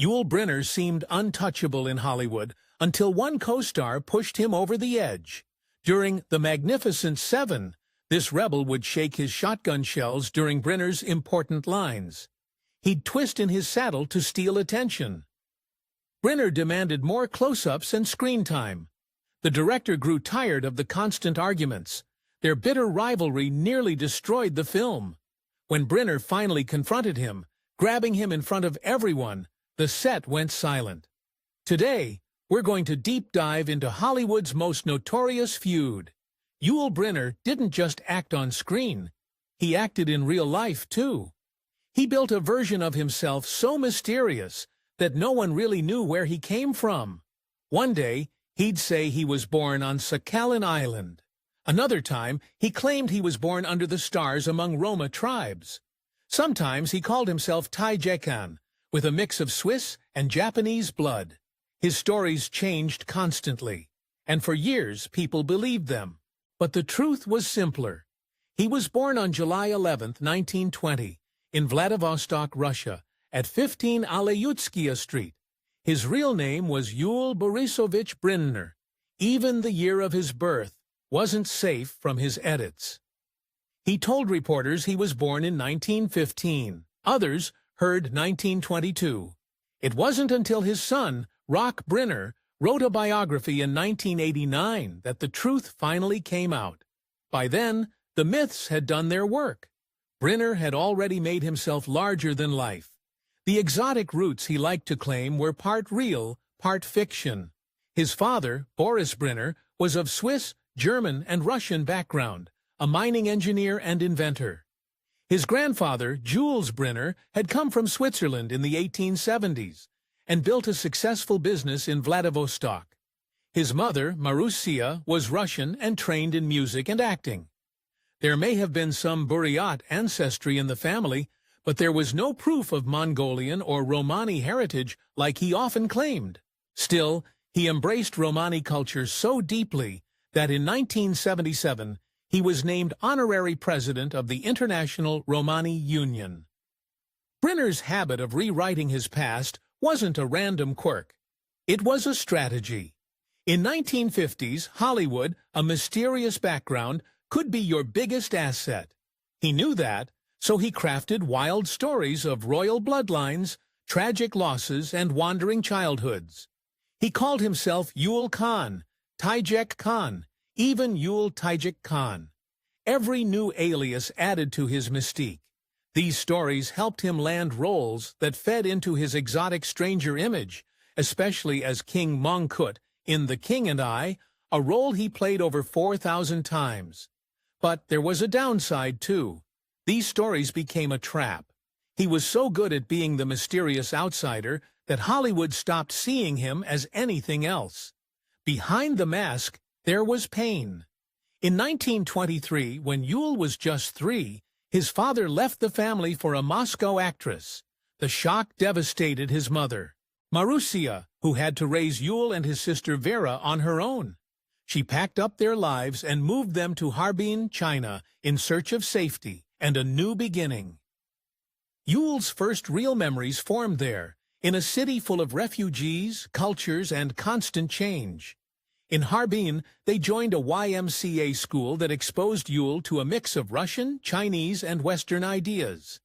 Yul Brynner seemed untouchable in Hollywood until one co-star pushed him over the edge. During The Magnificent Seven, this rebel would shake his shotgun shells during Brynner's important lines. He'd twist in his saddle to steal attention. Brynner demanded more close-ups and screen time. The director grew tired of the constant arguments. Their bitter rivalry nearly destroyed the film. When Brynner finally confronted him, grabbing him in front of everyone, the set went silent. Today, we're going to deep dive into Hollywood's most notorious feud. Yul Brynner didn't just act on screen. He acted in real life, too. He built a version of himself so mysterious that no one really knew where he came from. One day, he'd say he was born on Sakhalin Island. Another time, he claimed he was born under the stars among Roma tribes. Sometimes he called himself Taijekan, with a mix of Swiss and Japanese blood. His stories changed constantly, and for years people believed them. But the truth was simpler. He was born on July 11, 1920, in Vladivostok, Russia, at 15 Aleyutskaya Street. His real name was Yul Borisovich Brynner. Even the year of his birth wasn't safe from his edits. He told reporters he was born in 1915. Others heard 1922. It wasn't until his son, Rock Brynner, wrote a biography in 1989 that the truth finally came out. By then, the myths had done their work. Brynner had already made himself larger than life. The exotic roots he liked to claim were part real, part fiction. His father, Boris Brynner, was of Swiss, German, and Russian background, a mining engineer and inventor. His grandfather, Jules Brynner, had come from Switzerland in the 1870s and built a successful business in Vladivostok. His mother, Marusia, was Russian and trained in music and acting. There may have been some Buryat ancestry in the family, but there was no proof of Mongolian or Romani heritage like he often claimed. Still, he embraced Romani culture so deeply that in 1977 he was named honorary president of the International Romani Union. Brynner's habit of rewriting his past wasn't a random quirk. It was a strategy. In 1950s Hollywood, a mysterious background could be your biggest asset. He knew that, so he crafted wild stories of royal bloodlines, tragic losses, and wandering childhoods. He called himself Yul Khan, Taijek Khan, even Yul Taijek Khan. Every new alias added to his mystique. These stories helped him land roles that fed into his exotic stranger image, especially as King Mongkut in The King and I, a role he played over 4,000 times. But there was a downside, too. These stories became a trap. He was so good at being the mysterious outsider that Hollywood stopped seeing him as anything else. Behind the mask, there was pain. In 1923, when Yul was just 3, his father left the family for a Moscow actress. The shock devastated his mother, Marusia, who had to raise Yul and his sister Vera on her own. She packed up their lives and moved them to Harbin, China, in search of safety and a new beginning. Yul's first real memories formed there, in a city full of refugees, cultures, and constant change. In Harbin, they joined a YMCA school that exposed Yul to a mix of Russian, Chinese, and Western ideas.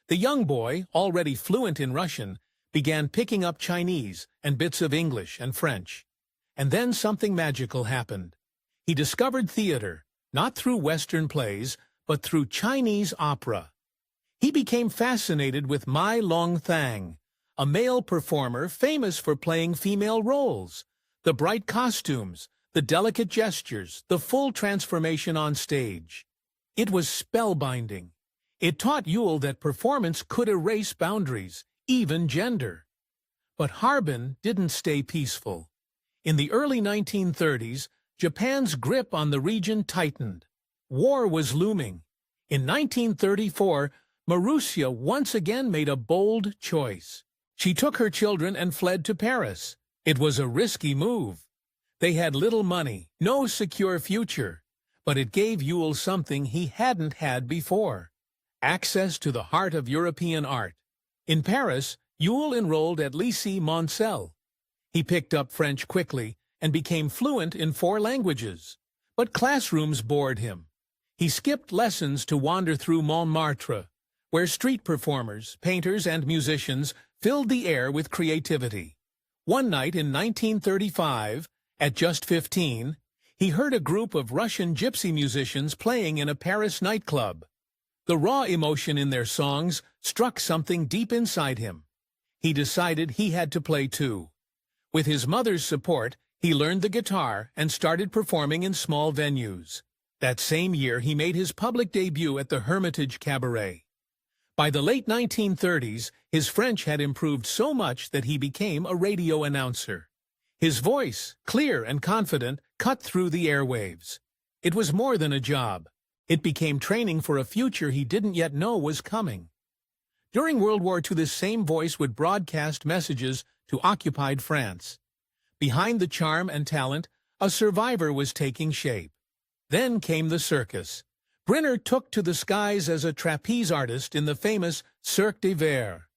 The young boy, already fluent in Russian, began picking up Chinese and bits of English and French. And then something magical happened. He discovered theater, not through Western plays, but through Chinese opera. He became fascinated with Mai Long Thang, a male performer famous for playing female roles. The bright costumes, the delicate gestures, the full transformation on stage. It was spellbinding. It taught Yul that performance could erase boundaries, even gender. But Harbin didn't stay peaceful. In the early 1930s, Japan's grip on the region tightened. War was looming. In 1934, Marusia once again made a bold choice. She took her children and fled to Paris. It was a risky move. They had little money, no secure future, but it gave Yul something he hadn't had before: access to the heart of European art. In Paris, Yul enrolled at Lycée Montcel. He picked up French quickly and became fluent in 4 languages. But classrooms bored him. He skipped lessons to wander through Montmartre, where street performers, painters, and musicians filled the air with creativity. One night in 1935, at just 15, he heard a group of Russian gypsy musicians playing in a Paris nightclub. The raw emotion in their songs struck something deep inside him. He decided he had to play too. With his mother's support, he learned the guitar and started performing in small venues. That same year, he made his public debut at the Hermitage Cabaret. By the late 1930s, his French had improved so much that he became a radio announcer. His voice, clear and confident, cut through the airwaves. It was more than a job. It became training for a future he didn't yet know was coming. During World War II, this same voice would broadcast messages to occupied France. Behind the charm and talent, a survivor was taking shape. Then came the circus. Brynner took to the skies as a trapeze artist in the famous Cirque d'Hiver.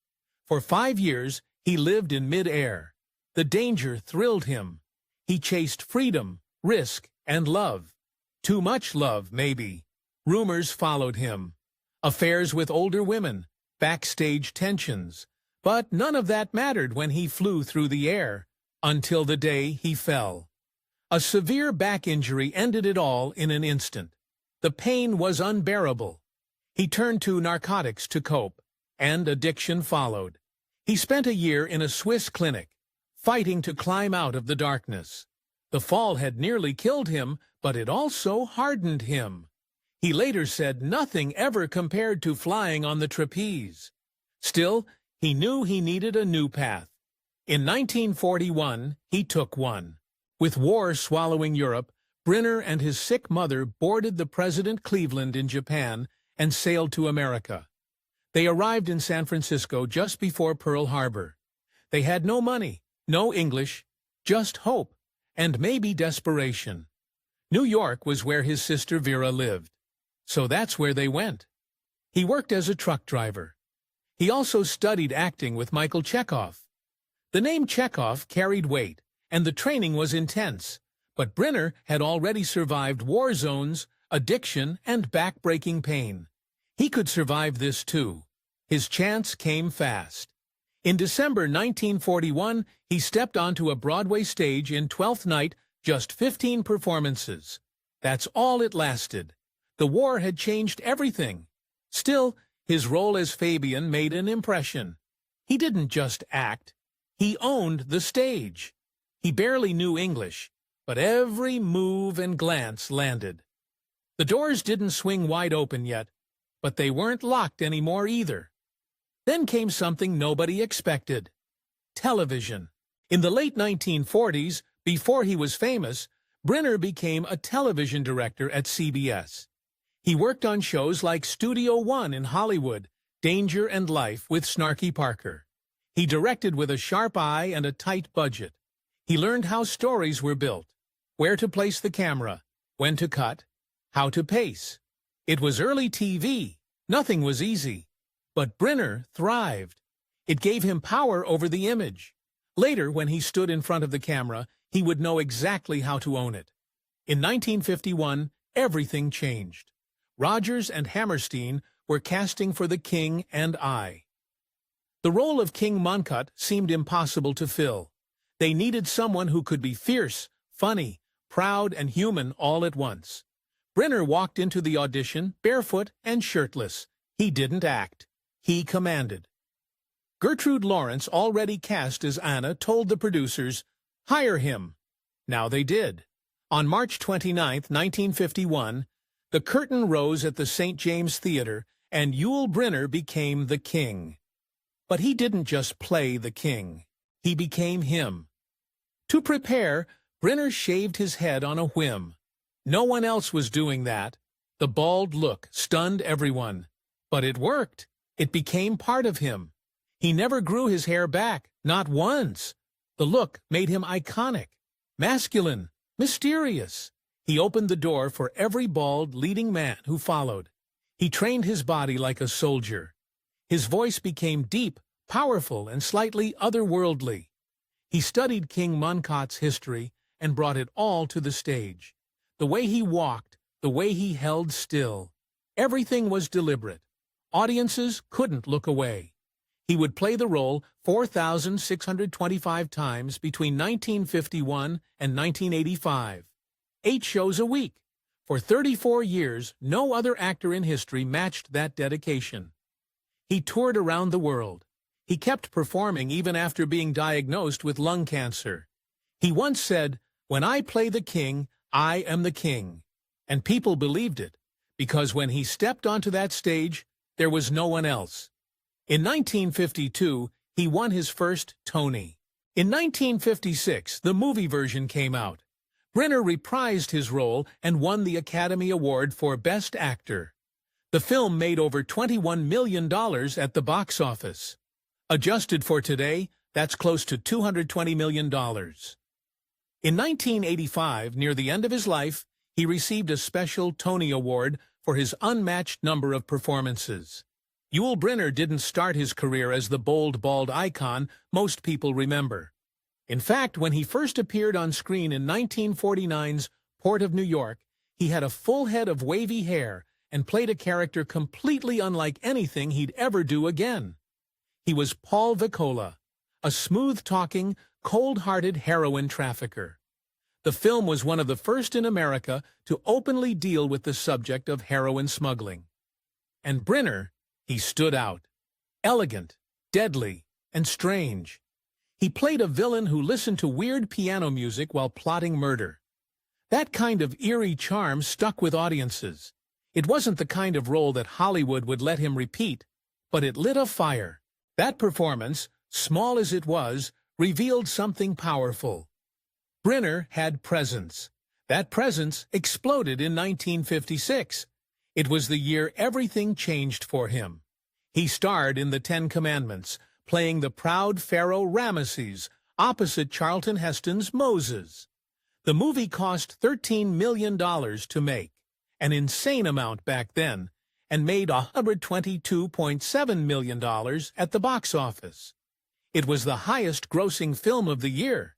For 5 years, he lived in mid-air. The danger thrilled him. He chased freedom, risk, and love. Too much love, maybe. Rumors followed him. Affairs with older women, backstage tensions. But none of that mattered when he flew through the air, until the day he fell. A severe back injury ended it all in an instant. The pain was unbearable. He turned to narcotics to cope, and addiction followed. He spent a year in a Swiss clinic, fighting to climb out of the darkness. The fall had nearly killed him, but it also hardened him. He later said nothing ever compared to flying on the trapeze. Still, he knew he needed a new path. In 1941, he took one. With war swallowing Europe, Brynner and his sick mother boarded the President Cleveland in Japan and sailed to America. They arrived in San Francisco just before Pearl Harbor. They had no money, no English, just hope, and maybe desperation. New York was where his sister Vera lived. So that's where they went. He worked as a truck driver. He also studied acting with Michael Chekhov. The name Chekhov carried weight, and the training was intense. But Brynner had already survived war zones, addiction, and back-breaking pain. He could survive this too. His chance came fast. In December 1941, he stepped onto a Broadway stage in Twelfth Night, just 15 performances. That's all it lasted. The war had changed everything. Still, his role as Fabian made an impression. He didn't just act. He owned the stage. He barely knew English, but every move and glance landed. The doors didn't swing wide open yet, but they weren't locked anymore either. Then came something nobody expected: television. In the late 1940s, before he was famous, Brynner became a television director at CBS. He worked on shows like Studio One in Hollywood, Danger and Life with Snarky Parker. He directed with a sharp eye and a tight budget. He learned how stories were built, where to place the camera, when to cut, how to pace. It was early TV. Nothing was easy. But Brynner thrived. It gave him power over the image. Later, when he stood in front of the camera, he would know exactly how to own it. In 1951, everything changed. Rodgers and Hammerstein were casting for The King and I. The role of King Moncut seemed impossible to fill. They needed someone who could be fierce, funny, proud, and human all at once. Brynner walked into the audition barefoot and shirtless. He didn't act. He commanded. Gertrude Lawrence, already cast as Anna, told the producers, "Hire him." Now they did. On March 29, 1951, the curtain rose at the St. James Theater, and Yul Brynner became the king. But he didn't just play the king. He became him. To prepare, Brynner shaved his head on a whim. No one else was doing that. The bald look stunned everyone. But it worked. It became part of him. He never grew his hair back, not once. The look made him iconic, masculine, mysterious. He opened the door for every bald leading man who followed. He trained his body like a soldier. His voice became deep, powerful and slightly otherworldly. He studied King Mongkut's history and brought it all to the stage. The way he walked, the way he held still. Everything was deliberate. Audiences couldn't look away. He would play the role 4,625 times between 1951 and 1985. 8 shows a week. For 34 years, no other actor in history matched that dedication. He toured around the world. He kept performing even after being diagnosed with lung cancer. He once said, "When I play the king, I am the king." And people believed it, because when he stepped onto that stage, there was no one else. In 1952, he won his first Tony. In 1956, the movie version came out. Brynner reprised his role and won the Academy Award for Best Actor. The film made over $21 million at the box office. Adjusted for today, that's close to $220 million. In 1985, near the end of his life, he received a special Tony Award for his unmatched number of performances. Yul Brynner didn't start his career as the bold, bald icon most people remember. In fact, when he first appeared on screen in 1949's Port of New York, he had a full head of wavy hair and played a character completely unlike anything he'd ever do again. He was Paul Vicola, a smooth-talking, cold-hearted heroin trafficker. The film was one of the first in America to openly deal with the subject of heroin smuggling. And Brynner, he stood out. Elegant, deadly, and strange. He played a villain who listened to weird piano music while plotting murder. That kind of eerie charm stuck with audiences. It wasn't the kind of role that Hollywood would let him repeat, but it lit a fire. That performance, small as it was, revealed something powerful. Brynner had presence. That presence exploded in 1956. It was the year everything changed for him. He starred in The Ten Commandments, playing the proud Pharaoh Ramesses, opposite Charlton Heston's Moses. The movie cost $13 million to make, an insane amount back then, and made $122.7 million at the box office. It was the highest-grossing film of the year.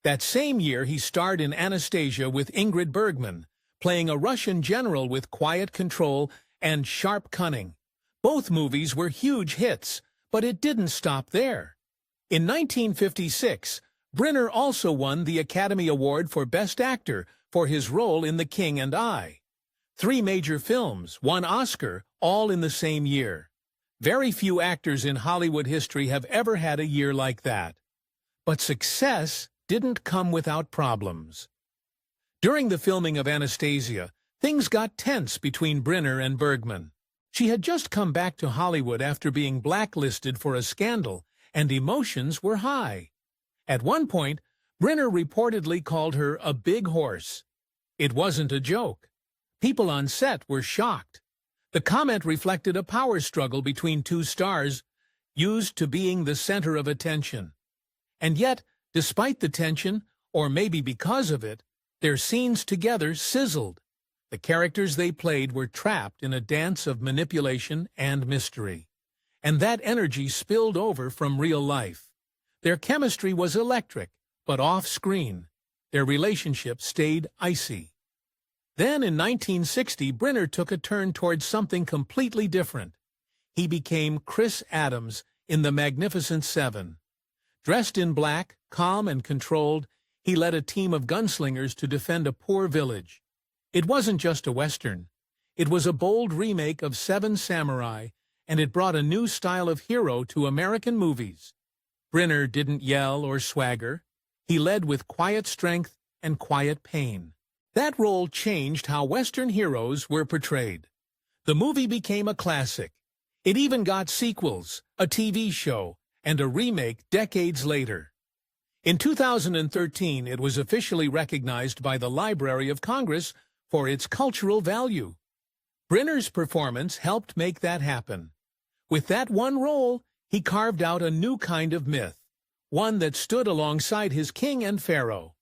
That same year, he starred in Anastasia with Ingrid Bergman, playing a Russian general with quiet control and sharp cunning. Both movies were huge hits, but it didn't stop there. In 1956, Brynner also won the Academy Award for Best Actor for his role in The King and I. 3 major films, 1 Oscar, all in the same year. Very few actors in Hollywood history have ever had a year like that. But success didn't come without problems. During the filming of Anastasia, things got tense between Brynner and Bergman. She had just come back to Hollywood after being blacklisted for a scandal, and emotions were high. At one point, Brynner reportedly called her a big horse. It wasn't a joke. People on set were shocked. The comment reflected a power struggle between 2 stars, used to being the center of attention. And yet, despite the tension, or maybe because of it, their scenes together sizzled. The characters they played were trapped in a dance of manipulation and mystery. And that energy spilled over from real life. Their chemistry was electric, but off-screen. Their relationship stayed icy. Then in 1960, Brynner took a turn towards something completely different. He became Chris Adams in The Magnificent Seven. Dressed in black, calm and controlled, he led a team of gunslingers to defend a poor village. It wasn't just a Western. It was a bold remake of Seven Samurai, and it brought a new style of hero to American movies. Brynner didn't yell or swagger. He led with quiet strength and quiet pain. That role changed how Western heroes were portrayed. The movie became a classic. It even got sequels, a TV show, and a remake decades later. In 2013, it was officially recognized by the Library of Congress for its cultural value. Brynner's performance helped make that happen. With that one role, he carved out a new kind of myth, one that stood alongside his king and pharaoh.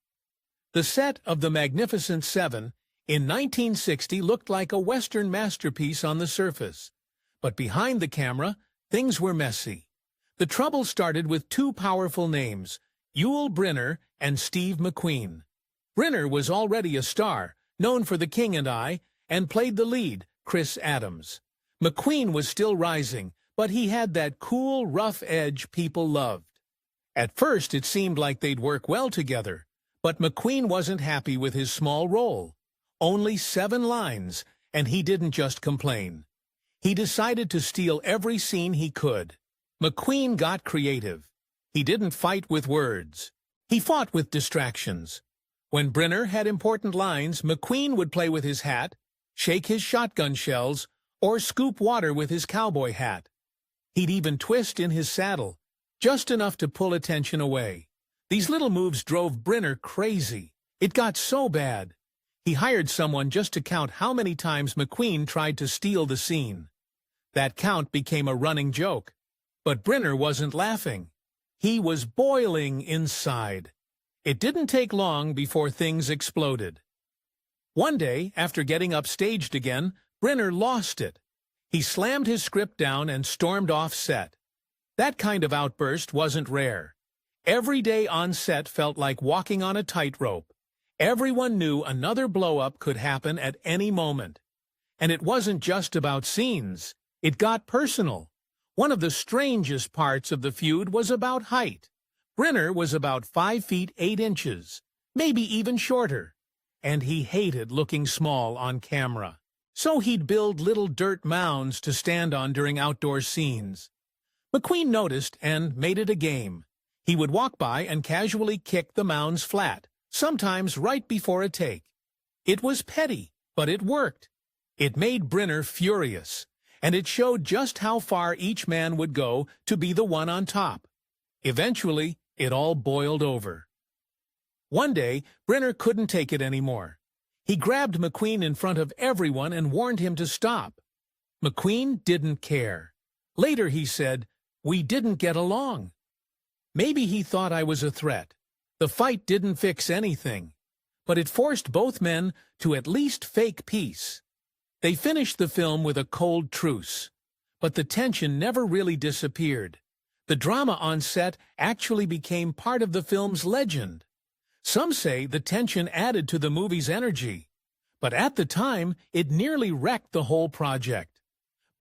The set of The Magnificent Seven in 1960 looked like a Western masterpiece on the surface. But behind the camera, things were messy. The trouble started with two powerful names, Yul Brynner and Steve McQueen. Brynner was already a star, known for The King and I, and played the lead, Chris Adams. McQueen was still rising, but he had that cool, rough edge people loved. At first, it seemed like they'd work well together, but McQueen wasn't happy with his small role. Only 7 lines, and he didn't just complain. He decided to steal every scene he could. McQueen got creative. He didn't fight with words. He fought with distractions. When Brynner had important lines, McQueen would play with his hat, shake his shotgun shells, or scoop water with his cowboy hat. He'd even twist in his saddle, just enough to pull attention away. These little moves drove Brynner crazy. It got so bad. He hired someone just to count how many times McQueen tried to steal the scene. That count became a running joke. But Brynner wasn't laughing. He was boiling inside. It didn't take long before things exploded. One day, after getting upstaged again, Brynner lost it. He slammed his script down and stormed off set. That kind of outburst wasn't rare. Every day on set felt like walking on a tightrope. Everyone knew another blow-up could happen at any moment. And it wasn't just about scenes. It got personal. One of the strangest parts of the feud was about height. Brynner was about 5 feet 8 inches, maybe even shorter, and he hated looking small on camera. So he'd build little dirt mounds to stand on during outdoor scenes. McQueen noticed and made it a game. He would walk by and casually kick the mounds flat, sometimes right before a take. It was petty, but it worked. It made Brynner furious, and it showed just how far each man would go to be the one on top. Eventually, it all boiled over. One day, Brynner couldn't take it anymore. He grabbed McQueen in front of everyone and warned him to stop. McQueen didn't care. Later he said, "We didn't get along." Maybe he thought I was a threat. The fight didn't fix anything, but it forced both men to at least fake peace. They finished the film with a cold truce, but the tension never really disappeared. The drama on set actually became part of the film's legend. Some say the tension added to the movie's energy, but at the time, it nearly wrecked the whole project.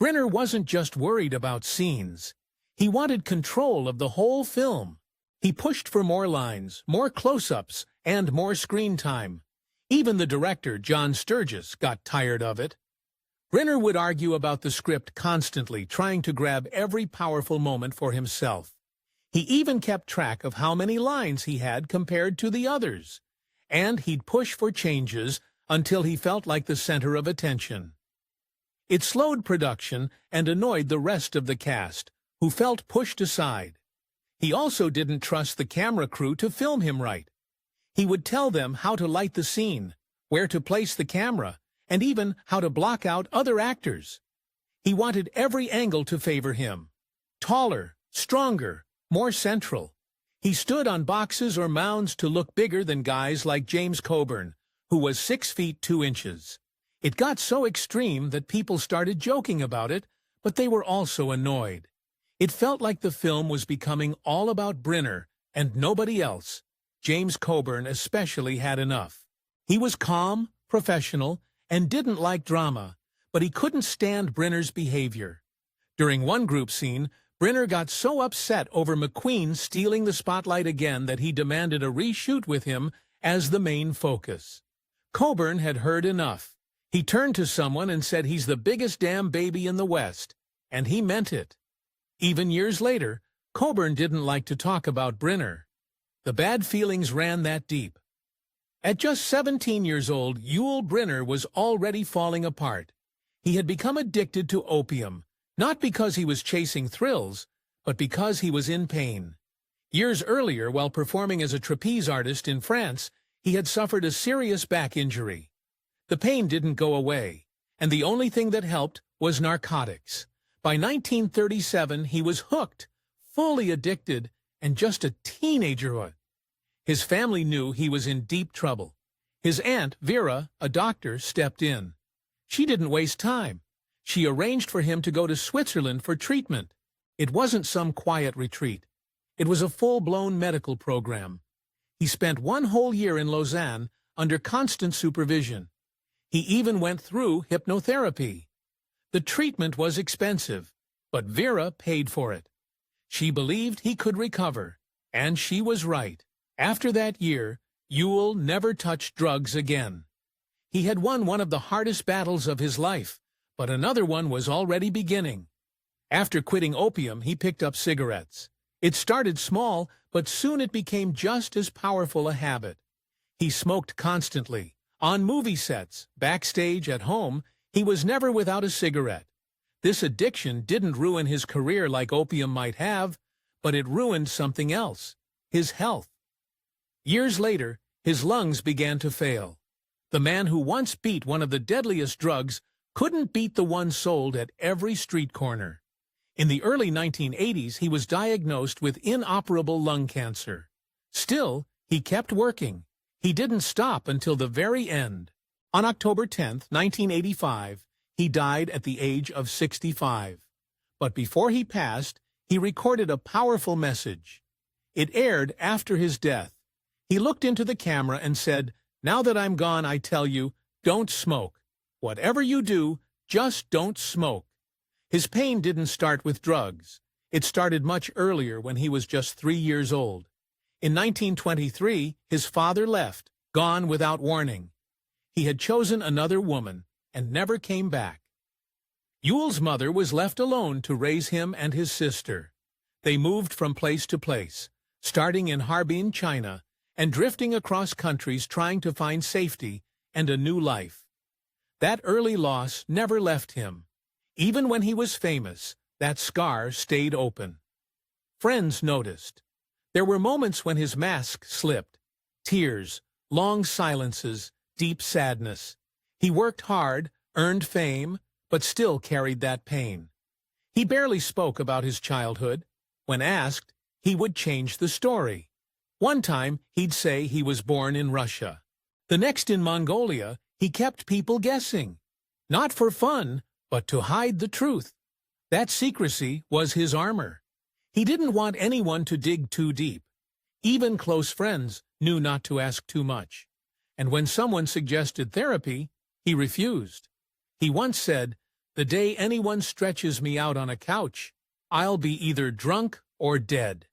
Brynner wasn't just worried about scenes. He wanted control of the whole film. He pushed for more lines, more close-ups, and more screen time. Even the director, John Sturges, got tired of it. Brynner would argue about the script constantly, trying to grab every powerful moment for himself. He even kept track of how many lines he had compared to the others, and he'd push for changes until he felt like the center of attention. It slowed production and annoyed the rest of the cast, who felt pushed aside. He also didn't trust the camera crew to film him right. He would tell them how to light the scene, where to place the camera, and even how to block out other actors. He wanted every angle to favor him. Taller, stronger, more central. He stood on boxes or mounds to look bigger than guys like James Coburn, who was 6 feet 2 inches. It got so extreme that people started joking about it, but they were also annoyed. It felt like the film was becoming all about Brynner and nobody else. James Coburn especially had enough. He was calm, professional, and didn't like drama, but he couldn't stand Brynner's behavior. During one group scene, Brynner got so upset over McQueen stealing the spotlight again that he demanded a reshoot with him as the main focus. Coburn had heard enough. He turned to someone and said he's the biggest damn baby in the West, and he meant it. Even years later, Coburn didn't like to talk about Brynner. The bad feelings ran that deep. At just 17 years old, Yul Brynner was already falling apart. He had become addicted to opium, not because he was chasing thrills, but because he was in pain. Years earlier, while performing as a trapeze artist in France, he had suffered a serious back injury. The pain didn't go away, and the only thing that helped was narcotics. By 1937, he was hooked, fully addicted, and just a teenager. His family knew he was in deep trouble. His aunt, Vera, a doctor, stepped in. She didn't waste time. She arranged for him to go to Switzerland for treatment. It wasn't some quiet retreat. It was a full-blown medical program. He spent one whole year in Lausanne under constant supervision. He even went through hypnotherapy. The treatment was expensive, but Vera paid for it. She believed he could recover, and she was right. After that year, Yul never touched drugs again. He had won one of the hardest battles of his life, but another one was already beginning. After quitting opium, he picked up cigarettes. It started small, but soon it became just as powerful a habit. He smoked constantly. On movie sets, backstage, at home, he was never without a cigarette. This addiction didn't ruin his career like opium might have, but it ruined something else: his health. Years later, his lungs began to fail. The man who once beat one of the deadliest drugs couldn't beat the one sold at every street corner. In the early 1980s, he was diagnosed with inoperable lung cancer. Still, he kept working. He didn't stop until the very end. On October 10, 1985, he died at the age of 65. But before he passed, he recorded a powerful message. It aired after his death. He looked into the camera and said, "Now that I'm gone, I tell you, don't smoke. Whatever you do, just don't smoke." His pain didn't start with drugs. It started much earlier when he was just 3 years old. In 1923, his father left, gone without warning. He had chosen another woman and never came back. Yul's mother was left alone to raise him and his sister. They moved from place to place, starting in Harbin, China, and drifting across countries trying to find safety and a new life. That early loss never left him. Even when he was famous, that scar stayed open. Friends noticed. There were moments when his mask slipped. Tears, long silences, deep sadness. He worked hard, earned fame, but still carried that pain. He barely spoke about his childhood. When asked, he would change the story. One time, he'd say he was born in Russia. The next in Mongolia, he kept people guessing. Not for fun, but to hide the truth. That secrecy was his armor. He didn't want anyone to dig too deep. Even close friends knew not to ask too much. And when someone suggested therapy, he refused. He once said, "The day anyone stretches me out on a couch, I'll be either drunk or dead."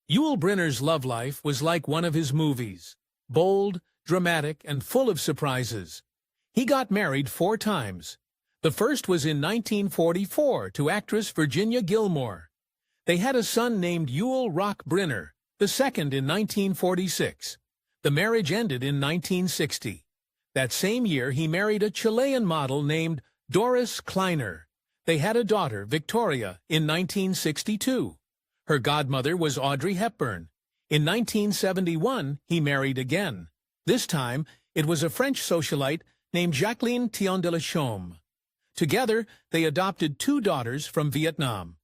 Yul Brynner's love life was like one of his movies, bold, dramatic, and full of surprises. He got married 4 times. The first was in 1944 to actress Virginia Gilmore. They had a son named Yul Brynner, the second in 1946. The marriage ended in 1960. That same year, he married a Chilean model named Doris Kleiner. They had a daughter, Victoria, in 1962. Her godmother was Audrey Hepburn. In 1971, he married again. This time, it was a French socialite named Jacqueline Thion de la Chaume. Together, they adopted 2 daughters from Vietnam.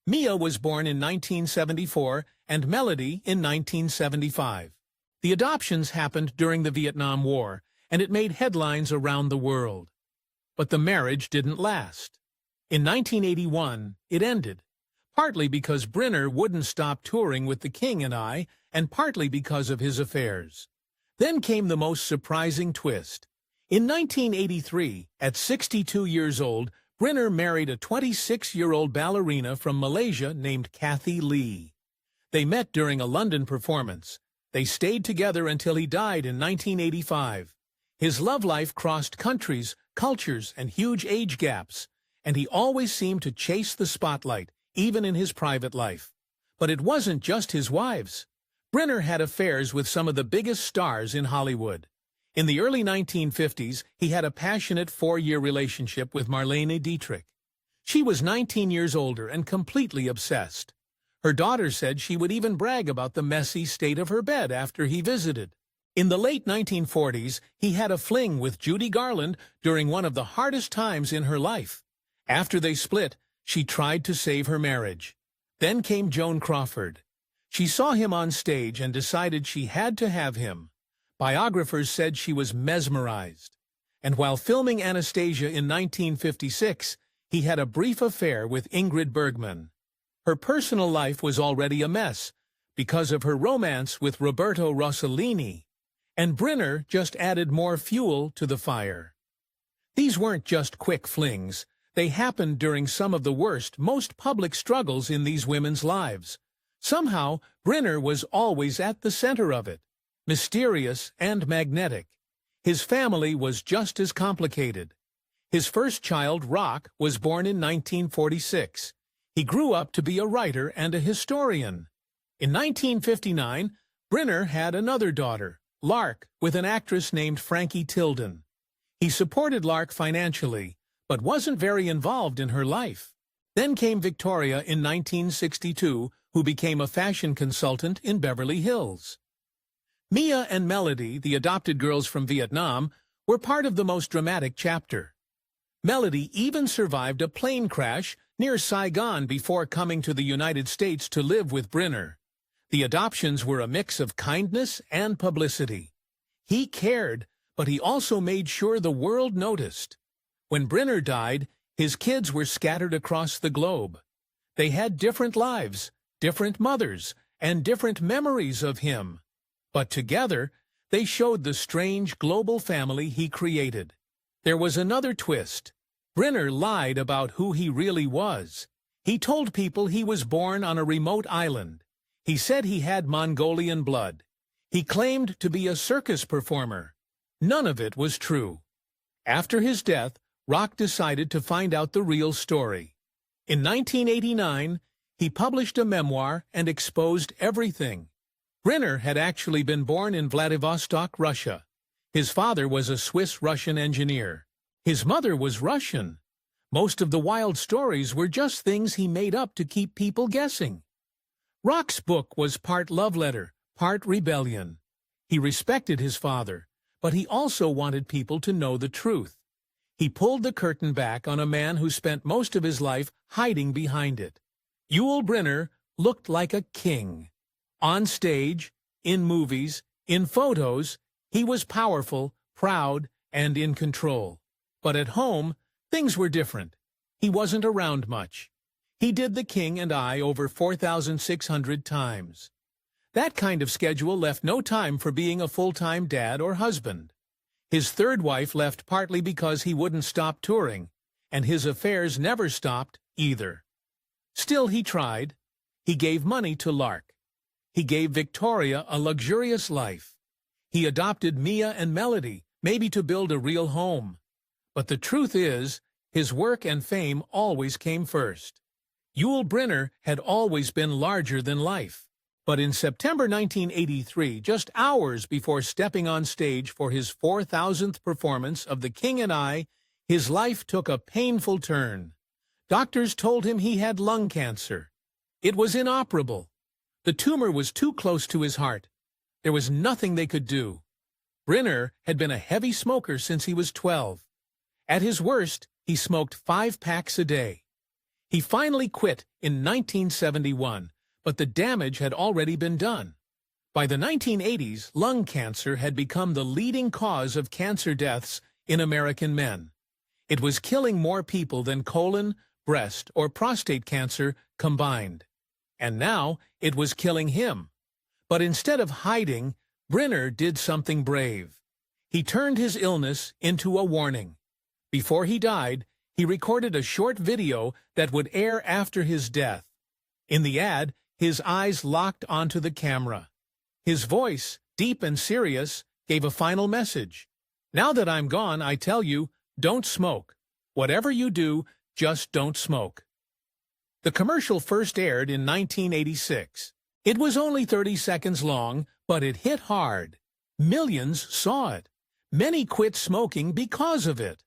Mia was born in 1974 and Melody in 1975. The adoptions happened during the Vietnam War, and it made headlines around the world. But the marriage didn't last. In 1981, it ended, partly because Brynner wouldn't stop touring with the King and I, and partly because of his affairs. Then came the most surprising twist. In 1983, at 62 years old, Brynner married a 26-year-old ballerina from Malaysia named Kathy Lee. They met during a London performance. They stayed together until he died in 1985. His love life crossed countries, cultures, and huge age gaps, and he always seemed to chase the spotlight, even in his private life. But it wasn't just his wives. Brynner had affairs with some of the biggest stars in Hollywood. In the early 1950s, he had a passionate 4-year relationship with Marlene Dietrich. She was 19 years older and completely obsessed. Her daughter said she would even brag about the messy state of her bed after he visited. In the late 1940s, he had a fling with Judy Garland during one of the hardest times in her life. After they split, she tried to save her marriage. Then came Joan Crawford. She saw him on stage and decided she had to have him. Biographers said she was mesmerized. And while filming Anastasia in 1956, he had a brief affair with Ingrid Bergman. Her personal life was already a mess because of her romance with Roberto Rossellini, and Brynner just added more fuel to the fire. These weren't just quick flings. They happened during some of the worst, most public struggles in these women's lives. Somehow, Brynner was always at the center of it, mysterious and magnetic. His family was just as complicated. His first child, Rock, was born in 1946. He grew up to be a writer and a historian. In 1959, Brynner had another daughter, Lark, with an actress named Frankie Tilden. He supported Lark financially, but wasn't very involved in her life. Then came Victoria in 1962, who became a fashion consultant in Beverly Hills. Mia and Melody, the adopted girls from Vietnam, were part of the most dramatic chapter. Melody even survived a plane crash near Saigon before coming to the United States to live with Brynner. The adoptions were a mix of kindness and publicity. He cared, but he also made sure the world noticed. When Brynner died, his kids were scattered across the globe. They had different lives, different mothers, and different memories of him. But together, they showed the strange global family he created. There was another twist. Brynner lied about who he really was. He told people he was born on a remote island. He said he had Mongolian blood. He claimed to be a circus performer. None of it was true. After his death, Rock decided to find out the real story. In 1989, he published a memoir and exposed everything. Brynner had actually been born in Vladivostok, Russia. His father was a Swiss-Russian engineer. His mother was Russian. Most of the wild stories were just things he made up to keep people guessing. Rock's book was part love letter, part rebellion. He respected his father, but he also wanted people to know the truth. He pulled the curtain back on a man who spent most of his life hiding behind it. Yul Brynner looked like a king. On stage, in movies, in photos, he was powerful, proud, and in control. But at home, things were different. He wasn't around much. He did The King and I over 4,600 times. That kind of schedule left no time for being a full-time dad or husband. His third wife left partly because he wouldn't stop touring, and his affairs never stopped either. Still, he tried. He gave money to Lark. He gave Victoria a luxurious life. He adopted Mia and Melody, maybe to build a real home. But the truth is, his work and fame always came first. Yul Brynner had always been larger than life. But in September 1983, just hours before stepping on stage for his 4,000th performance of The King and I, his life took a painful turn. Doctors told him he had lung cancer. It was inoperable. The tumor was too close to his heart. There was nothing they could do. Brynner had been a heavy smoker since he was 12. At his worst, he smoked 5 packs a day. He finally quit in 1971. But the damage had already been done. By the 1980s, lung cancer had become the leading cause of cancer deaths in American men. It was killing more people than colon, breast, or prostate cancer combined. And now it was killing him. But instead of hiding, Brynner did something brave. He turned his illness into a warning. Before he died, he recorded a short video that would air after his death. In the ad, his eyes locked onto the camera. His voice, deep and serious, gave a final message. Now that I'm gone, I tell you, don't smoke. Whatever you do, just don't smoke. The commercial first aired in 1986. It was only 30 seconds long, but it hit hard. Millions saw it. Many quit smoking because of it.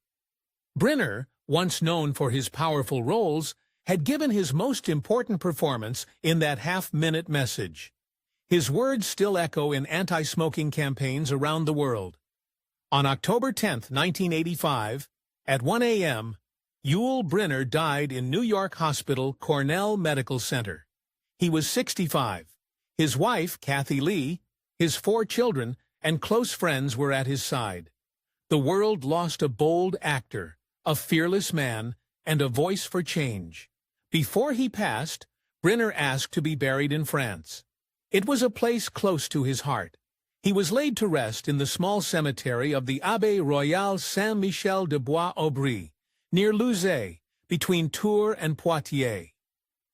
Brynner, once known for his powerful roles, had given his most important performance in that half-minute message. His words still echo in anti-smoking campaigns around the world. On October 10, 1985, at 1 a.m., Yul Brynner died in New York Hospital Cornell Medical Center. He was 65. His wife, Kathy Lee, his 4 children, and close friends were at his side. The world lost a bold actor, a fearless man, and a voice for change. Before he passed, Brynner asked to be buried in France. It was a place close to his heart. He was laid to rest in the small cemetery of the Abbé Royal Saint-Michel de Bois-Aubry, near Louzet, between Tours and Poitiers.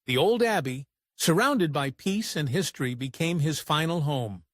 The old abbey, surrounded by peace and history, became his final home.